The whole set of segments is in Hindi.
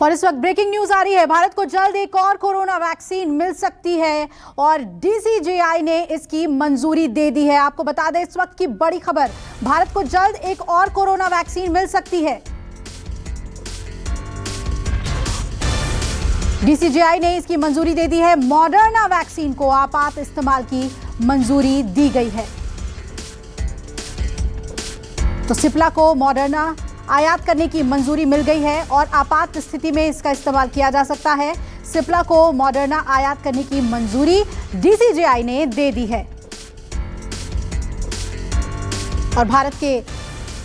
और इस वक्त ब्रेकिंग न्यूज आ रही है, भारत को जल्द एक और कोरोना वैक्सीन मिल सकती है और डीसीजीआई ने इसकी मंजूरी दे दी है। आपको बता दें इस वक्त की बड़ी खबर, भारत को जल्द एक और कोरोना वैक्सीन मिल सकती है। डीसीजीआई ने इसकी मंजूरी दे दी है। मॉडर्ना वैक्सीन को आपात इस्तेमाल की मंजूरी दी गई है। तो सिप्ला को मॉडर्ना आयात करने की मंजूरी मिल गई है और आपात स्थिति में इसका इस्तेमाल किया जा सकता है। सिप्ला को मॉडर्ना आयात करने की मंजूरी डीसीजीआई ने दे दी है और भारत के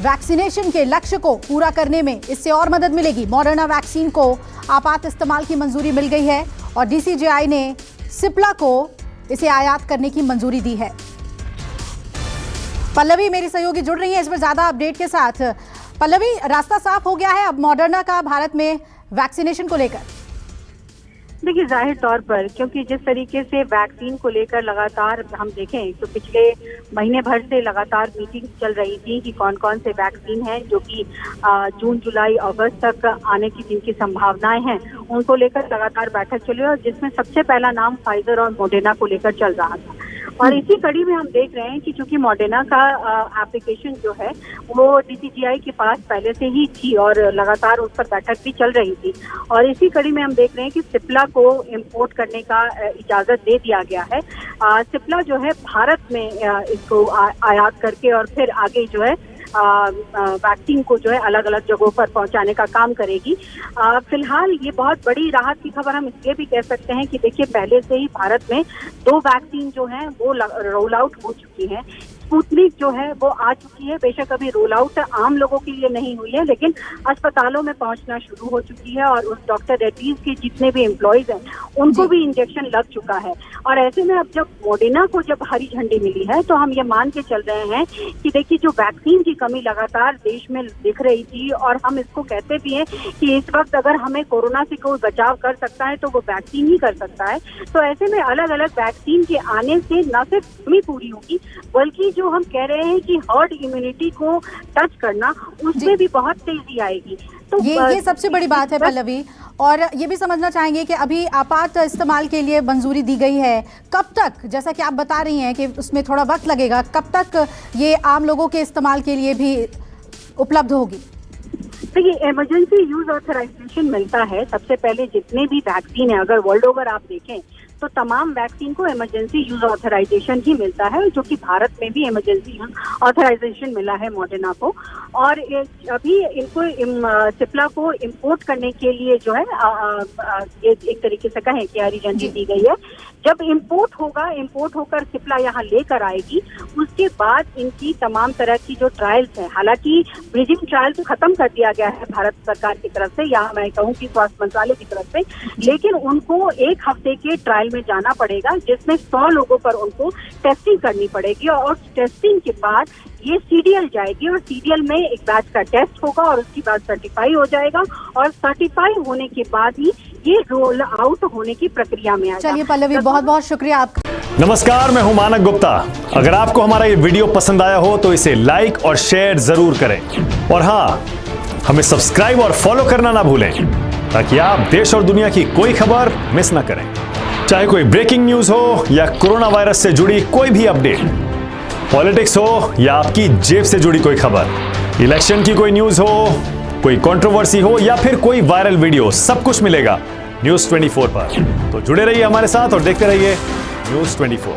वैक्सीनेशन के लक्ष्य को पूरा करने में इससे और मदद मिलेगी। मॉडर्ना वैक्सीन को आपात इस्तेमाल की मंजूरी मिल गई है और डीसीजीआई ने सिप्ला को इसे आयात करने की मंजूरी दी है। पल्लवी मेरी सहयोगी जुड़ रही है इस पर ज्यादा अपडेट के साथ। पल्लवी, रास्ता साफ हो गया है अब मॉडर्ना का भारत में वैक्सीनेशन को लेकर? देखिए, जाहिर तौर पर क्योंकि जिस तरीके से वैक्सीन को लेकर लगातार हम देखें तो पिछले महीने भर से लगातार मीटिंग चल रही थी कि कौन कौन से वैक्सीन हैं जो कि जून जुलाई अगस्त तक आने की जिनकी संभावनाएं हैं उनको लेकर लगातार बैठक चली और जिसमें सबसे पहला नाम फाइजर और मॉडर्ना को लेकर चल रहा था। और इसी कड़ी में हम देख रहे हैं कि चूंकि मॉडर्ना का एप्लीकेशन जो है वो डीसीजीआई के पास पहले से ही थी और लगातार उस पर बैठक भी चल रही थी और इसी कड़ी में हम देख रहे हैं कि सिप्ला को इंपोर्ट करने का इजाजत दे दिया गया है। सिप्ला जो है भारत में इसको आयात करके और फिर आगे जो है वैक्सीन को जो है अलग अलग जगहों पर पहुंचाने का काम करेगी। फिलहाल ये बहुत बड़ी राहत की खबर हम इसलिए भी कह सकते हैं कि देखिए, पहले से ही भारत में 2 वैक्सीन जो हैं वो रोल आउट हो चुकी हैं। स्पुतनिक जो है वो आ चुकी है, बेशक अभी रोल आउट आम लोगों के लिए नहीं हुई है लेकिन अस्पतालों में पहुंचना शुरू हो चुकी है और उस डॉक्टर रेड्डीज के जितने भी एम्प्लॉयज हैं उनको भी इंजेक्शन लग चुका है। और ऐसे में अब जब मॉडर्ना को जब हरी झंडी मिली है तो हम ये मान के चल रहे हैं कि देखिए, जो वैक्सीन की कमी लगातार देश में दिख रही थी और हम इसको कहते भी हैं कि इस वक्त अगर हमें कोरोना से कोई बचाव कर सकता है तो वो वैक्सीन ही कर सकता है। तो ऐसे में अलग अलग वैक्सीन के आने से न सिर्फ कमी पूरी होगी बल्कि जो हम कह रहे हैं कि हर्ड इम्यूनिटी को टच करना उसमें भी बहुत तेजी आएगी। तो ये सबसे बड़ी बात है पल्लवी। और ये भी समझना चाहेंगे कि अभी आपात इस्तेमाल के लिए मंजूरी दी गई है, कब तक, जैसा कि आप बता रही हैं कि उसमें थोड़ा वक्त लगेगा, कब तक ये आम लोगों के इस्तेमाल के लिए भी उपलब्ध होगी? देखिए, इमरजेंसी यूज ऑथराइजेशन मिलता है सबसे पहले जितने भी वैक्सीन है। अगर वर्ल्ड ओवर आप देखें तो तमाम वैक्सीन को इमरजेंसी यूज ऑथराइजेशन ही मिलता है, जो कि भारत में भी इमरजेंसी यूज ऑथराइजेशन मिला है मॉडर्ना को। और अभी इनको सिप्ला को इंपोर्ट करने के लिए जो है ये एक तरीके से कहें कि हरी झंडी दी गई है। जब इंपोर्ट होगा, इंपोर्ट होकर सिप्ला यहाँ लेकर आएगी, उसके बाद इनकी तमाम तरह की जो ट्रायल्स हैं, हालांकि ब्रिजिंग ट्रायल तो खत्म कर दिया गया है भारत सरकार की तरफ से, यहाँ मैं कहूँ कि स्वास्थ्य मंत्रालय की तरफ से, लेकिन उनको 1 हफ्ते के ट्रायल में जाना पड़ेगा जिसमें 100 लोगों पर उनको टेस्टिंग करनी पड़ेगी और टेस्टिंग के बाद ये सीडीएल जाएगी और सीडीएल में एक बैच का टेस्ट होगा और उसके बाद सर्टिफाई हो जाएगा और सर्टिफाई होने के बाद ही ये रोल आउट होने की प्रक्रिया में आएगा। चलिए पल्लवी, बहुत बहुत शुक्रिया आपका। नमस्कार, मैं हूं मानक गुप्ता। अगर आपको हमारा ये वीडियो पसंद आया हो तो इसे लाइक और शेयर जरूर करें और हाँ, हमें सब्सक्राइब और फॉलो करना ना भूलें ताकि आप देश और दुनिया की कोई खबर मिस ना करें। चाहे कोई ब्रेकिंग न्यूज हो या कोरोना वायरस से जुड़ी कोई भी अपडेट, पॉलिटिक्स हो या आपकी जेब से जुड़ी कोई खबर, इलेक्शन की कोई न्यूज हो, कोई कंट्रोवर्सी हो या फिर कोई वायरल वीडियो, सब कुछ मिलेगा न्यूज़ 24 पर। तो जुड़े रहिए हमारे साथ और देखते रहिए न्यूज़ 24।